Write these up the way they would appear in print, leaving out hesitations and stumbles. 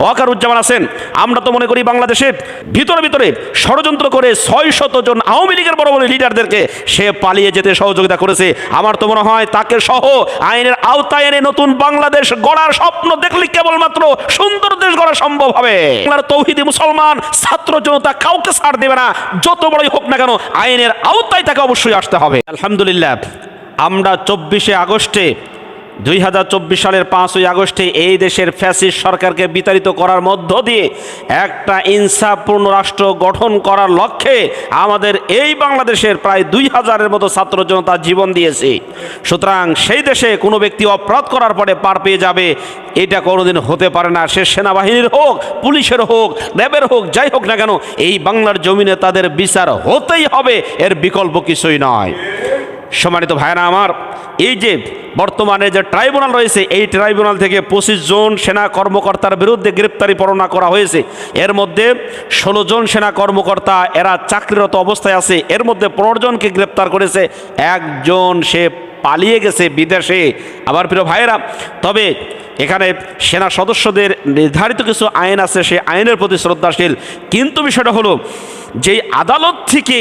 ওয়াকারুজ্জামান আছেন, আমরা তো মনে করি বাংলাদেশের ভিতরে ভিতরে ষড়যন্ত্র করে 600 জন আওয়ামী লীগের বড় বড় লিডারদেরকে সে পালিয়ে যেতে সহযোগিতা করেছে। আমার তো মনে হয় তাকে সহ আইনের আওতায় এনে নতুন বাংলাদেশ গড়ার স্বপ্ন দেখলে কেবলমাত্র সুন্দর দেশ গড়া সম্ভব হবে। বাংলার তৌহিদি মুসলমান ছাত্র জনতা কাউকে ছাড় দেবে না, যত বড়ই হোক না কেন আইনের আওতায় তাকে অবশ্যই আসতে হবে। আলহামদুলিল্লাহ, আমরা 24শে আগস্টে 2024 সালের 5ই আগস্টে এই দেশের ফ্যাসিস্ট সরকারকে বিতাড়িত করার মধ্য দিয়ে একটা ইনসাফপূর্ণ রাষ্ট্র গঠন করার লক্ষ্যে আমাদের এই বাংলাদেশের প্রায় 2000-এর মতো ছাত্র জনতা জীবন দিয়েছে। সুতরাং সেই দেশে কোনো ব্যক্তি অপরাধ করার পরে পার পেয়ে যাবে, এটা কোনোদিন হতে পারে না। সে সেনাবাহিনীর হোক, পুলিশের হোক, র্যাবের হোক, যাই হোক না কেন এই বাংলার জমিনে তাদের বিচার হতেই হবে, এর বিকল্প কিছুই নয়। সম্মানিত ভাইরা আমার, এই যে বর্তমানে যে ট্রাইব্যুনাল রয়েছে, এই ট্রাইব্যুনাল থেকে 25 জন সেনা কর্মকর্তার বিরুদ্ধে গ্রেপ্তারি পরোয়ানা করা হয়েছে। এর মধ্যে 16 জন সেনা কর্মকর্তা এরা চাকরিরত অবস্থায় আছে, এর মধ্যে 15 জনকে গ্রেপ্তার করেছে, একজন সে পালিয়ে গেছে বিদেশে। আবার প্রিয় ভাইয়েরা, তবে এখানে সেনা সদস্যদের নির্ধারিত কিছু আইন আছে, সেই আইনের প্রতি শ্রদ্ধাশীল। কিন্তু বিষয়টা হলো যে আদালত থেকে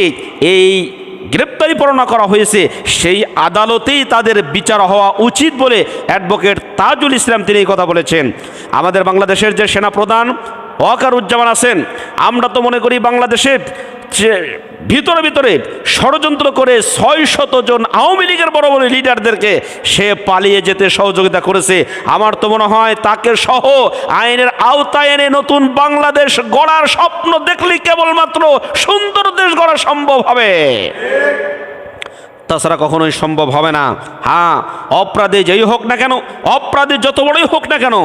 এই গ্রেপ্তারি পরোয়ানা করা হয়েছে, সেই আদালতেই তাদের বিচার হওয়া উচিত বলে অ্যাডভোকেট তাজুল ইসলাম তিনি এই কথা বলেছেন। আমাদের বাংলাদেশের যে সেনাপ্রধান ওয়াকারুজ্জামান আছেন, আমরা তো মনে করি বাংলাদেশের ভিতরে ভিতরে ষড়যন্ত্র করে 600 জন আওয়ামী লীগের বড় বড় লিডারদেরকে সে পালিয়ে যেতে সহযোগিতা করেছে। আমার তো মনে হয় তাকে সহ আইনের আওতায় এনে নতুন বাংলাদেশ গড়ার স্বপ্ন দেখলে কেবলমাত্র সুন্দর দেশ গড়া সম্ভব হবে, তাছাড়া কখনোই সম্ভব হবে না। হ্যাঁ, অপরাধী যেই হোক না কেন, অপরাধী যত বড়ই হোক না কেন,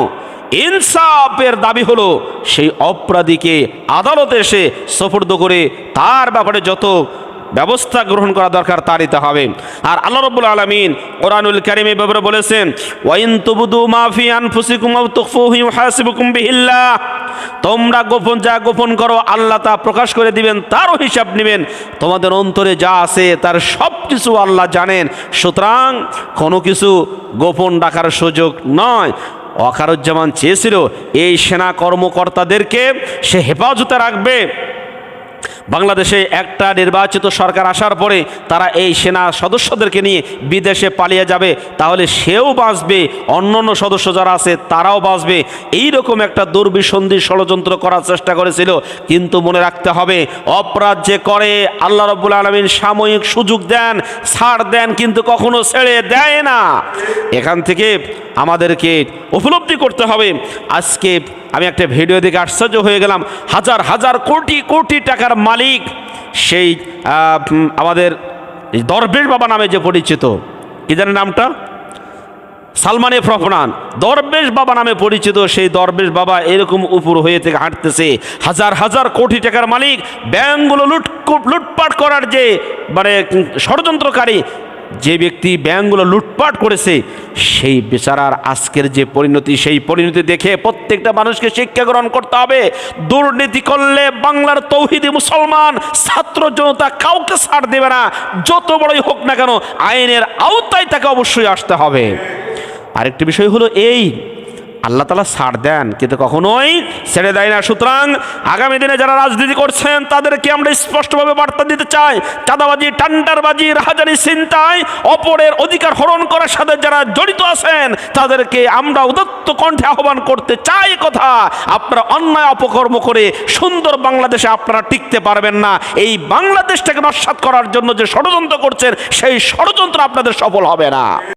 ইনসাফের দাবি হলো সেই অপরাধীকে আদালতে এসে সোপর্দ করে তার ব্যাপারে যত ব্যবস্থা গ্রহণ করা দরকার তা নিতে হবে। আর আল্লাহ রাব্বুল আলামিন কোরআনুল কারীমে ব্যাপারে বলেছেন, ওয়াইন তুবদু মা ফি আনফুসিকুম আও তুখফুহু ইউহাসিবুকুম বিহিল্লাহ, তোমরা গোপন যা গোপন করো আল্লাহ তা প্রকাশ করে দিবেন, তারও হিসাব নেবেন। তোমাদের অন্তরে যা আছে তার সব কিছু আল্লাহ জানেন, সুতরাং কোনো কিছু গোপন রাখার সুযোগ নয়। ওয়াকারুজ্জামান চেয়েছিল এই সেনা কর্মকর্তাদেরকে সে হেফাজতে রাখবে। বাংলাদেশে একটা নির্বাচিত সরকার আসার পরে তারা এই সেনা সদস্যদেরকে নিয়ে বিদেশে পালিয়ে যাবে, তাহলে সেও বাঁচবে, অন্যান্য সদস্য যারা আছে তারাও বাঁচবে। এইরকম একটা দুর্বিসন্ধি ষড়যন্ত্র করার চেষ্টা করেছিল। কিন্তু মনে রাখতে হবে, অপরাধ যে করে আল্লাহ রাব্বুল আলামিন সাময়িক সুযোগ দেন, ছাড় দেন, কিন্তু কখনো ছেড়ে দেয় না। এখান থেকে আমাদেরকে উপলব্ধি করতে হবে। আজকে আমি একটা ভিডিও দেখে আশ্চর্য হয়ে গেলাম, হাজার হাজার কোটি কোটি টাকার মালিক সেই আমাদের দরবেশ বাবা নামে যে পরিচিত, কি জানেন নামটা, সালমান এফ রহমান, দরবেশ বাবা নামে পরিচিত সেই দরবেশ বাবা এরকম উপর হয়ে থেকে হাঁটতেছে। হাজার হাজার কোটি টাকার মালিক, ব্যাংকগুলো লুটপাট করার যে মানে ষড়যন্ত্রকারী যে ব্যক্তি ব্যাংকগুলো লুটপাট করেছে, সেই বেচারার আজকের যে পরিণতি, সেই পরিণতি দেখে প্রত্যেকটা মানুষকে শিক্ষা গ্রহণ করতে হবে। দুর্নীতি করলে বাংলার তৌহিদি মুসলমান ছাত্র জনতা কাউকে ছাড় দেবে না, যত বড়ই হোক না কেন আইনের আওতায় তাকে অবশ্যই আসতে হবে। আরেকটি বিষয় হলো এই, আল্লাহ তাআলা ছাড় দেন কিন্তু কখনোই ছেড়ে দেয় না। সুতরাং আগামী দিনে যারা রাজনীতি করছেন তাদেরকে আমরা স্পষ্টভাবে বার্তা দিতে চাই, চাঁদাবাজি, টান্ডারবাজি, রাহাজানি, ছিনতাই, অপরের অধিকার হরণ করার সাথে যারা জড়িত আছেন তাদেরকে আমরা উদাত্ত কণ্ঠে আহ্বান করতে চাই, কথা আপনারা অন্যায় অপকর্ম করে সুন্দর বাংলাদেশে আপনারা টিকতে পারবেন না। এই বাংলাদেশটাকে নস্যাৎ করার জন্য যে ষড়যন্ত্র করছেন সেই ষড়যন্ত্র আপনাদের সফল হবে না।